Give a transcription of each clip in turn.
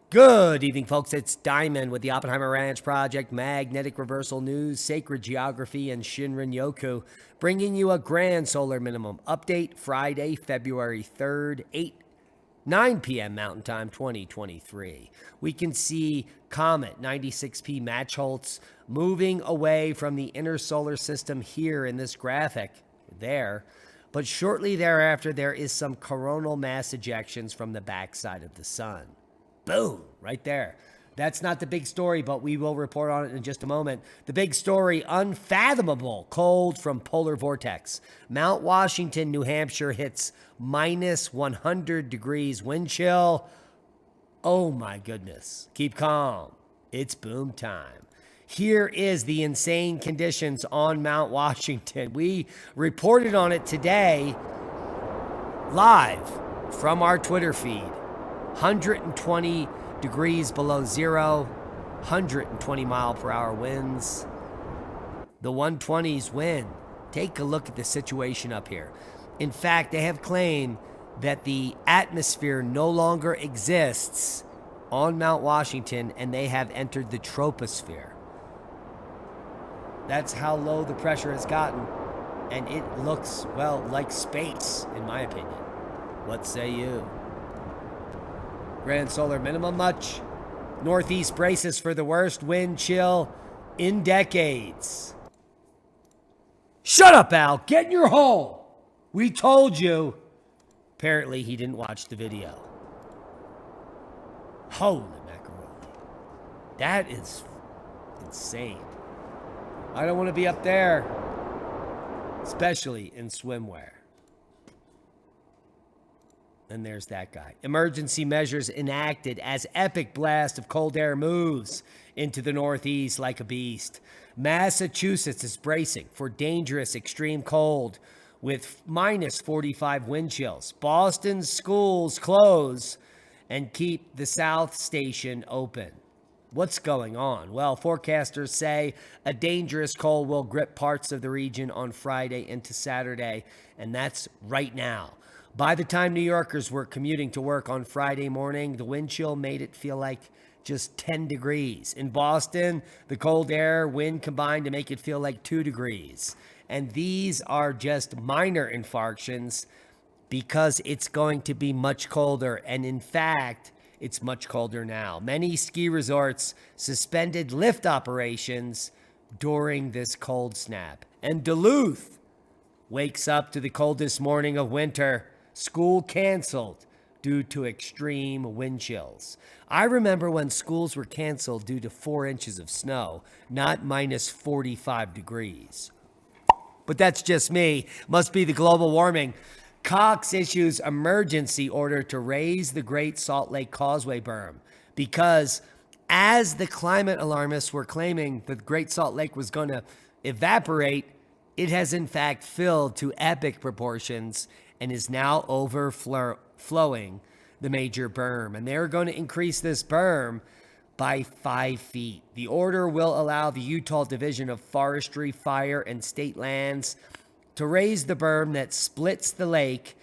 Good evening, folks. It's Diamond with the Oppenheimer Ranch Project, Magnetic Reversal News, Sacred Geography, and Shinrin Yoku, bringing you a grand solar minimum update Friday, February 3rd, 9 p.m. Mountain Time 2023. We can see Comet 96P Matchholz moving away from the inner solar system here in this graphic there. But shortly thereafter, there is some coronal mass ejections from the backside of the sun. Boom, right there. That's not the big story, but we will report on it in just a moment. The big story, unfathomable cold from polar vortex. Mount Washington, New Hampshire hits minus 100 degrees wind chill. Oh my goodness. Keep calm. It's boom time. Here is the insane conditions on Mount Washington. We reported on it today live from our Twitter feed. 120 degrees below zero, 120 mile per hour winds. The 120s win. Take a look at the situation up here. In fact, they have claimed that the atmosphere no longer exists on Mount Washington and they have entered the troposphere. That's how low the pressure has gotten. And it looks, well, like space, in my opinion. What say you? Grand solar minimum much? Northeast braces for the worst wind chill in decades. Shut up, Al. Get in your hole. We told you. Apparently, he didn't watch the video. Holy macaroni. That is insane. I don't want to be up there, especially in swimwear. And there's that guy. Emergency measures enacted as epic blast of cold air moves into the northeast like a beast. Massachusetts is bracing for dangerous extreme cold with minus 45 wind chills. Boston's schools close and keep the South Station open. What's going on? Well, forecasters say a dangerous cold will grip parts of the region on Friday into Saturday, and that's right now. By the time New Yorkers were commuting to work on Friday morning, the wind chill made it feel like just 10 degrees. In Boston, the cold air, wind combined to make it feel like 2 degrees. And these are just minor infarctions because it's going to be much colder. And in fact, it's much colder now. Many ski resorts suspended lift operations during this cold snap. And Duluth wakes up to the coldest morning of winter. School canceled due to extreme wind chills. I remember when schools were canceled due to 4 inches of snow, not minus 45 degrees. But that's just me. Must be the global warming. Cox issues emergency order to raise the Great Salt Lake Causeway berm because as the climate alarmists were claiming that Great Salt Lake was going to evaporate, it has in fact filled to epic proportions and is now overflowing the major berm. And they're going to increase this berm by 5 feet. The order will allow the Utah Division of Forestry, Fire, and State Lands to raise the berm that splits the lake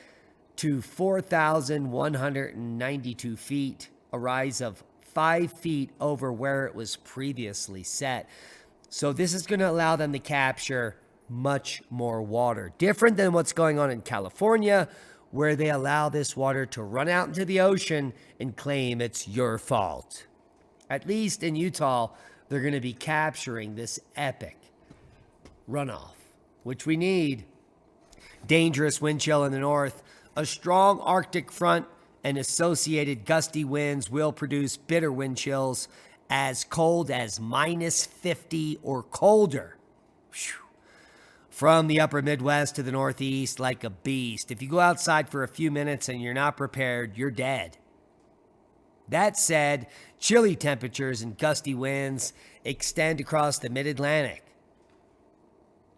to 4,192 feet, a rise of 5 feet over where it was previously set. So this is going to allow them to capture much more water. Different than what's going on in California, where they allow this water to run out into the ocean and claim it's your fault. At least in Utah, they're going to be capturing this epic runoff, which we need. Dangerous wind chill in the north. A strong Arctic front and associated gusty winds will produce bitter wind chills as cold as minus 50 or colder. Whew. From the upper Midwest to the Northeast like a beast. If you go outside for a few minutes and you're not prepared, you're dead. That said, chilly temperatures and gusty winds extend across the Mid-Atlantic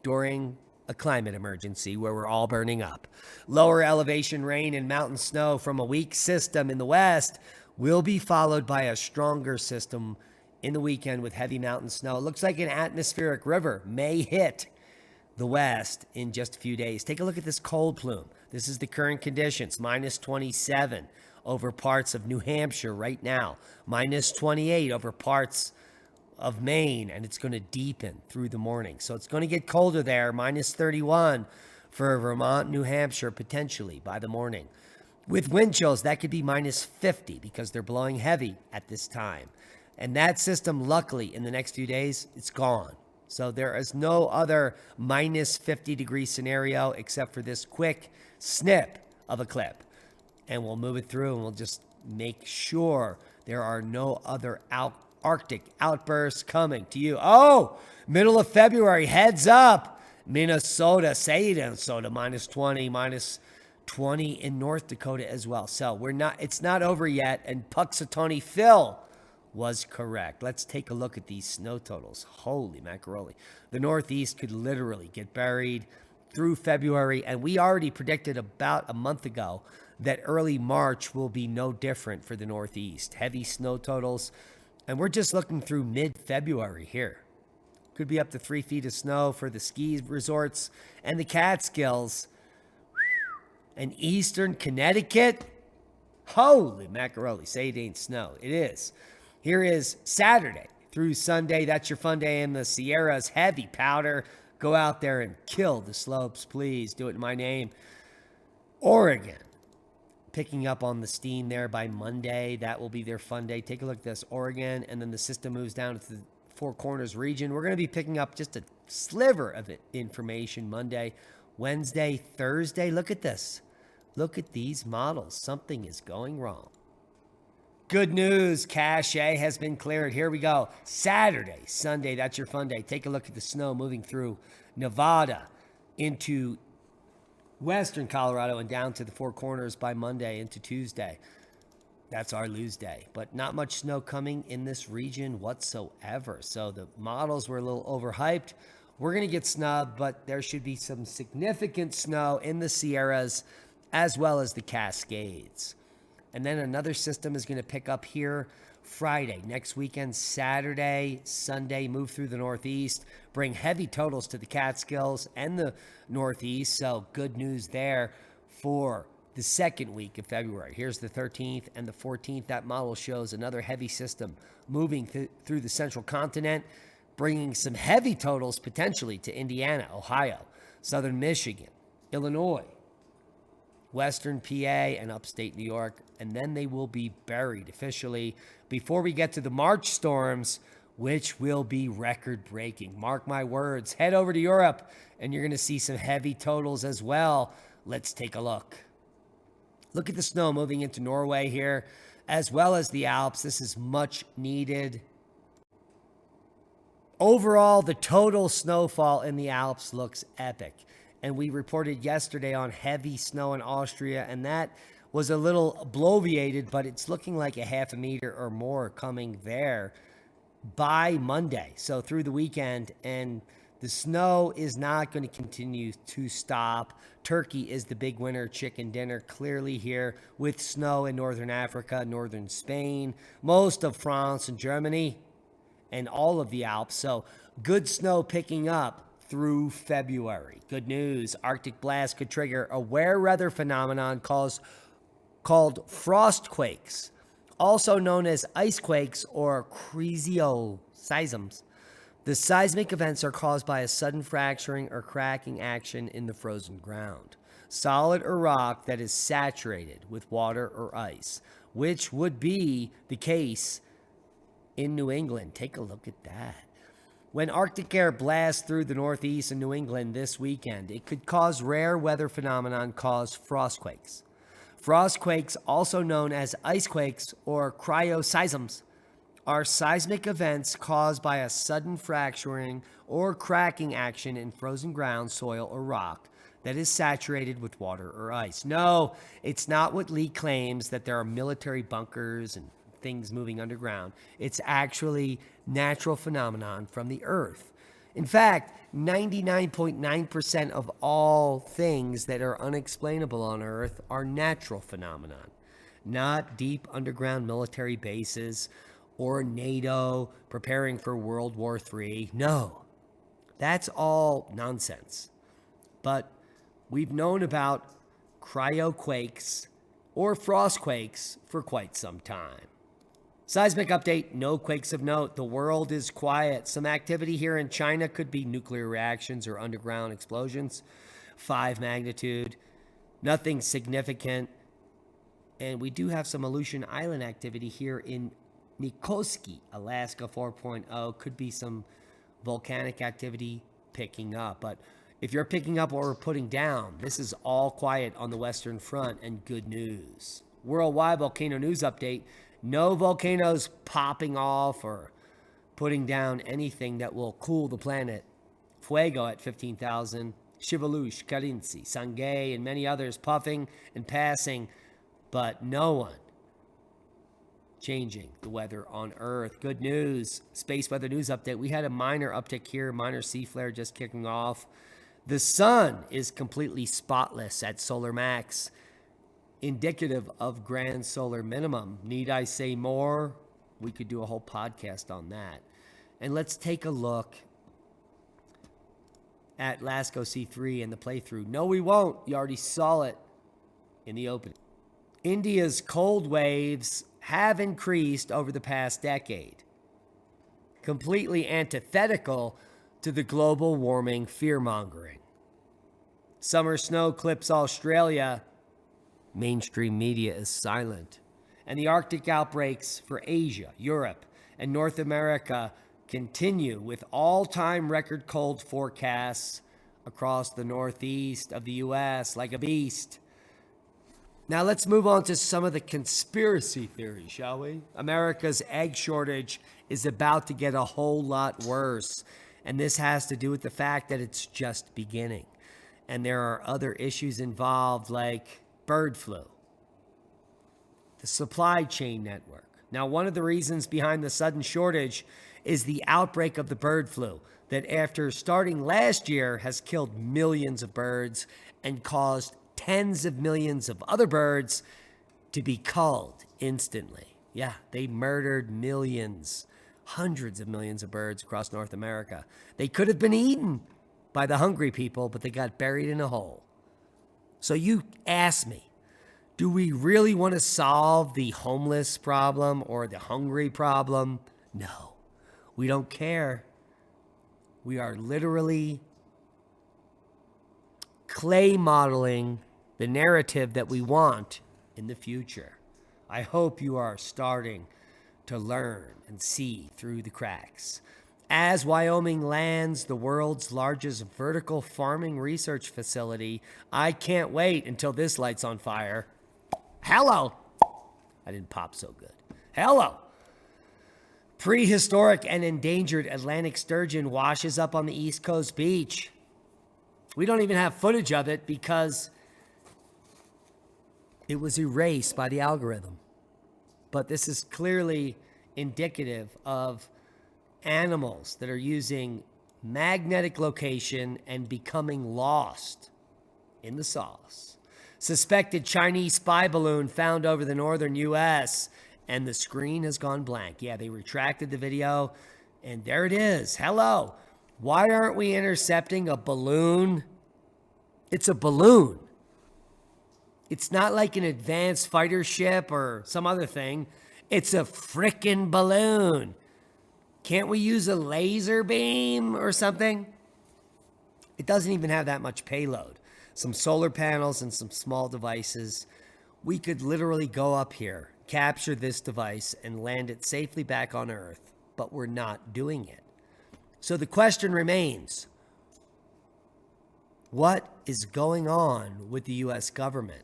during a climate emergency where we're all burning up. Lower elevation rain and mountain snow from a weak system in the west will be followed by a stronger system in the weekend with heavy mountain snow. It looks like an atmospheric river may hit the west in just a few days. Take a look at this cold plume. This is the current conditions, minus 27 over parts of New Hampshire right now, minus 28 over parts of Maine, and it's going to deepen through the morning. So it's going to get colder there, minus 31 for Vermont, New Hampshire, potentially by the morning. With wind chills, that could be minus 50 because they're blowing heavy at this time. And that system, luckily, in the next few days, it's gone. So there is no other minus 50-degree scenario except for this quick snip of a clip. And we'll move it through and we'll just make sure there are no other Arctic outbursts coming to you. Oh, middle of February, heads up. Minnesota, minus 20, minus 20 in North Dakota as well. So it's not over yet. And Puxatawny Phil was correct. Let's take a look at these snow totals. Holy macaroni. The Northeast could literally get buried through February. And we already predicted about a month ago that early March will be no different for the Northeast. Heavy snow totals. And we're just looking through mid-February here. Could be up to 3 feet of snow for the ski resorts and the Catskills. And eastern Connecticut. Holy macaroni. Say it ain't snow. It is. Here is Saturday through Sunday. That's your fun day in the Sierras. Heavy powder. Go out there and kill the slopes, please. Do it in my name. Oregon. Picking up on the steam there by Monday. That will be their fun day. Take a look at this. Oregon. And then the system moves down to the Four Corners region. We're going to be picking up just a sliver of information Monday, Wednesday, Thursday. Look at this. Look at these models. Something is going wrong. Good news, Cache has been cleared. Here we go. Saturday, Sunday, that's your fun day. Take a look at the snow moving through Nevada into western Colorado and down to the Four Corners by Monday into Tuesday. That's our lose day. But not much snow coming in this region whatsoever. So the models were a little overhyped. We're going to get snubbed, but there should be some significant snow in the Sierras as well as the Cascades. And then another system is going to pick up here Friday. Next weekend, Saturday, Sunday, move through the Northeast, bring heavy totals to the Catskills and the Northeast. So good news there for the second week of February. Here's the 13th and the 14th. That model shows another heavy system moving through the central continent, bringing some heavy totals potentially to Indiana, Ohio, southern Michigan, Illinois, western PA, and upstate New York. And then they will be buried officially before we get to the March storms, which will be record-breaking. Mark my words. Head over to Europe, and you're going to see some heavy totals as well. Let's take a look. Look at the snow moving into Norway here, as well as the Alps. This is much needed. Overall, the total snowfall in the Alps looks epic. And we reported yesterday on heavy snow in Austria, and that was a little bloviated, but it's looking like a half a meter or more coming there by Monday. So through the weekend, and the snow is not going to continue to stop. Turkey is the big winner, chicken dinner, clearly here with snow in northern Africa, northern Spain, most of France and Germany, and all of the Alps. So good snow picking up through February. Good news, Arctic blast could trigger a rare weather phenomenon called frostquakes, also known as icequakes or cryptoseisms. The seismic events are caused by a sudden fracturing or cracking action in the frozen ground, solid or rock that is saturated with water or ice, which would be the case in New England. Take a look at that. When Arctic air blasts through the Northeast and New England this weekend, it could cause rare weather phenomenon called frostquakes. Frostquakes, also known as icequakes or cryptoseisms, are seismic events caused by a sudden fracturing or cracking action in frozen ground, soil, or rock that is saturated with water or ice. No, it's not what Lee claims, that there are military bunkers and things moving underground. It's actually natural phenomenon from the earth. In fact, 99.9% of all things that are unexplainable on earth are natural phenomenon, not deep underground military bases or NATO preparing for World War III. No, that's all nonsense. But we've known about cryoquakes or frost quakes for quite some time. Seismic update, no quakes of note. The world is quiet. Some activity here in China could be nuclear reactions or underground explosions. 5 magnitude, nothing significant. And we do have some Aleutian Island activity here in Nikoski, Alaska 4.0. Could be some volcanic activity picking up. But if you're picking up what we're putting down, this is all quiet on the Western Front and good news. Worldwide volcano news update. No volcanoes popping off or putting down anything that will cool the planet. Fuego at 15,000. Shivalush, Karinsi, Sangay, and many others puffing and passing, but no one changing the weather on Earth. Good news. Space weather news update. We had a minor uptick here, minor sea flare just kicking off. The sun is completely spotless at solar max, indicative of grand solar minimum. Need I say more? We could do a whole podcast on that. And let's take a look at LASCO C3 and the playthrough. No, we won't. You already saw it in the opening. India's cold waves have increased over the past decade, completely antithetical to the global warming fear-mongering. Summer snow clips Australia. Mainstream media is silent. And the Arctic outbreaks for Asia, Europe, and North America continue with all-time record cold forecasts across the northeast of the U.S. like a beast. Now let's move on to some of the conspiracy theories, shall we? America's egg shortage is about to get a whole lot worse, and this has to do with the fact that it's just beginning. And there are other issues involved like bird flu, the supply chain network. Now, one of the reasons behind the sudden shortage is the outbreak of the bird flu that after starting last year has killed millions of birds and caused tens of millions of other birds to be culled instantly. Yeah, they murdered millions, hundreds of millions of birds across North America. They could have been eaten by the hungry people, but they got buried in a hole. So you ask me, do we really want to solve the homeless problem or the hungry problem? No, we don't care. We are literally clay modeling the narrative that we want in the future. I hope you are starting to learn and see through the cracks. As Wyoming lands the world's largest vertical farming research facility, I can't wait until this light's on fire. Hello. I didn't pop so good. Hello. Prehistoric and endangered Atlantic sturgeon washes up on the East Coast beach. We don't even have footage of it because it was erased by the algorithm. But this is clearly indicative of animals that are using magnetic location and becoming lost in the sauce. Suspected Chinese spy balloon found over the northern U.S., and the screen has gone blank. Yeah, they retracted the video, and there it is. Hello. Why aren't we intercepting a balloon? It's a balloon. It's not like an advanced fighter ship or some other thing. It's a frickin' balloon. Can't we use a laser beam or something? It doesn't even have that much payload. Some solar panels and some small devices. We could literally go up here, capture this device, and land it safely back on Earth, but we're not doing it. So the question remains, what is going on with the U.S. government?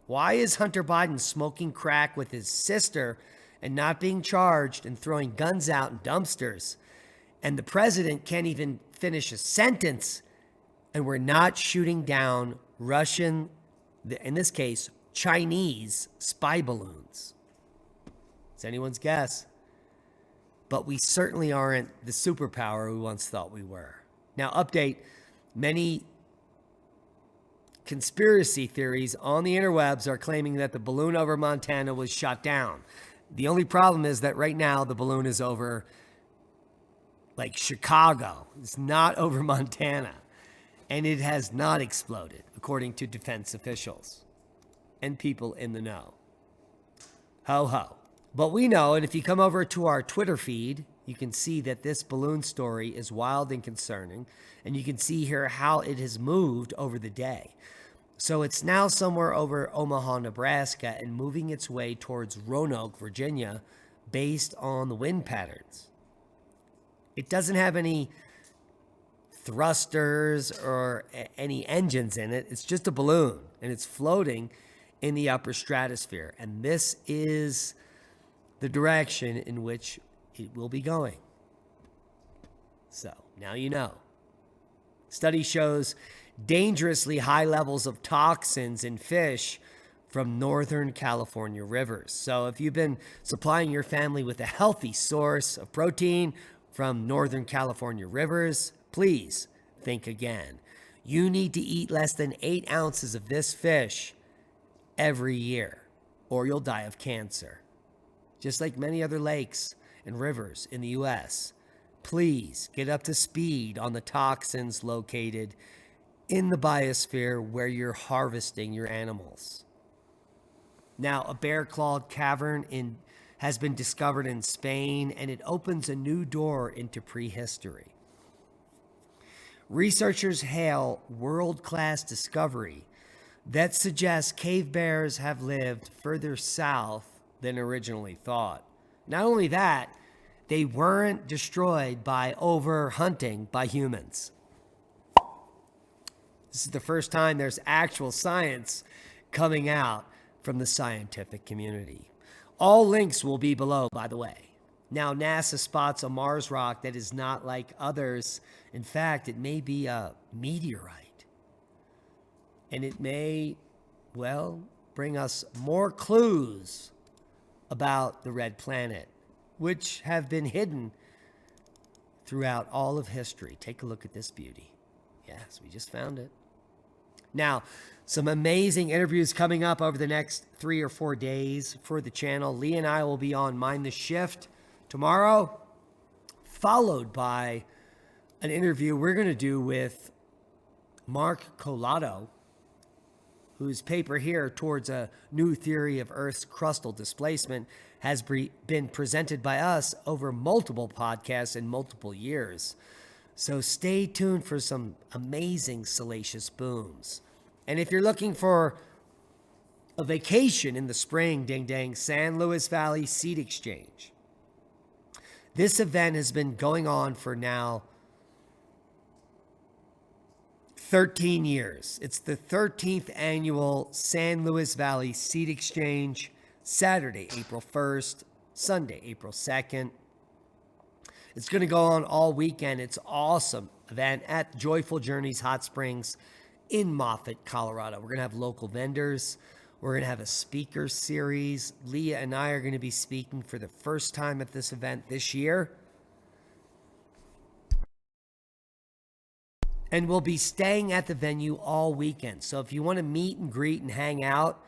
Why is Hunter Biden smoking crack with his sister and not being charged and throwing guns out in dumpsters? And the president can't even finish a sentence, and we're not shooting down Russian, in this case, Chinese spy balloons. It's anyone's guess. But we certainly aren't the superpower we once thought we were. Now, update, many conspiracy theories on the interwebs are claiming that the balloon over Montana was shot down. The only problem is that right now the balloon is over like Chicago. It's not over Montana. And it has not exploded, according to defense officials. and people in the know. Ho ho. But we know, and if you come over to our Twitter feed, you can see that this balloon story is wild and concerning, and you can see here how it has moved over the day. So it's now somewhere over Omaha, Nebraska, and moving its way towards Roanoke, Virginia, based on the wind patterns. It doesn't have any thrusters or any engines in it. It's just a balloon, and it's floating in the upper stratosphere. And this is the direction in which it will be going. So now you know. Study shows dangerously high levels of toxins in fish from Northern California rivers. So if you've been supplying your family with a healthy source of protein from Northern California rivers, please think again. You need to eat less than 8 ounces of this fish every year, or you'll die of cancer. Just like many other lakes and rivers in the U.S., please get up to speed on the toxins located in the biosphere where you're harvesting your animals. Now, a bear-clawed cavern has been discovered in Spain, and it opens a new door into prehistory. Researchers hail world-class discovery that suggests cave bears have lived further south than originally thought. Not only that, they weren't destroyed by overhunting by humans. This is the first time there's actual science coming out from the scientific community. All links will be below, by the way. Now, NASA spots a Mars rock that is not like others. In fact, it may be a meteorite. And it may, well, bring us more clues about the red planet, which have been hidden throughout all of history. Take a look at this beauty. Yes, we just found it. Now, some amazing interviews coming up over the next 3 or 4 days for the channel. Lee and I will be on Mind the Shift tomorrow, followed by an interview we're going to do with Mark Colato, whose paper here, Towards a New Theory of Earth's Crustal Displacement, has been presented by us over multiple podcasts in multiple years. So stay tuned for some amazing salacious booms. And if you're looking for a vacation in the spring, ding dang, San Luis Valley Seed Exchange. This event has been going on for now 13 years. It's the 13th annual San Luis Valley Seed Exchange, Saturday, April 1st, Sunday, April 2nd. It's going to go on all weekend. It's an awesome event at Joyful Journeys Hot Springs in Moffett, Colorado. We're going to have local vendors. We're going to have a speaker series. Leah and I are going to be speaking for the first time at this event this year. And we'll be staying at the venue all weekend. So if you want to meet and greet and hang out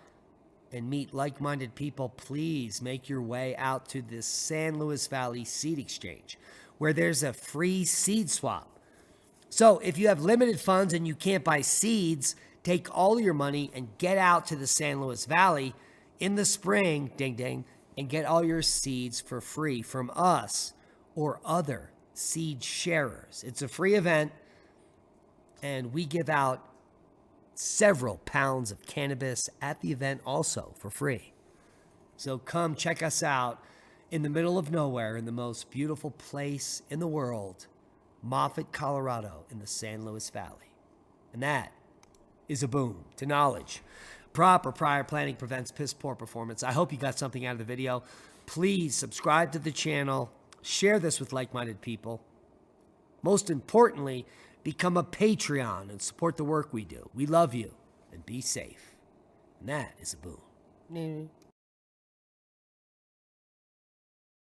and meet like-minded people, please make your way out to this San Luis Valley Seed Exchange, where there's a free seed swap. So if you have limited funds and you can't buy seeds, take all your money and get out to the San Luis Valley in the spring, ding ding, and get all your seeds for free from us or other seed sharers. It's a free event, and we give out several pounds of cannabis at the event also for free. So come check us out in the middle of nowhere in the most beautiful place in the world, Moffett, Colorado, in the San Luis Valley. And that is a boom to knowledge. Proper prior planning prevents piss poor performance. I hope you got something out of the video. Please subscribe to the channel. Share this with like-minded people. Most importantly, become a Patreon and support the work we do. We love you, and be safe. And that is a boom.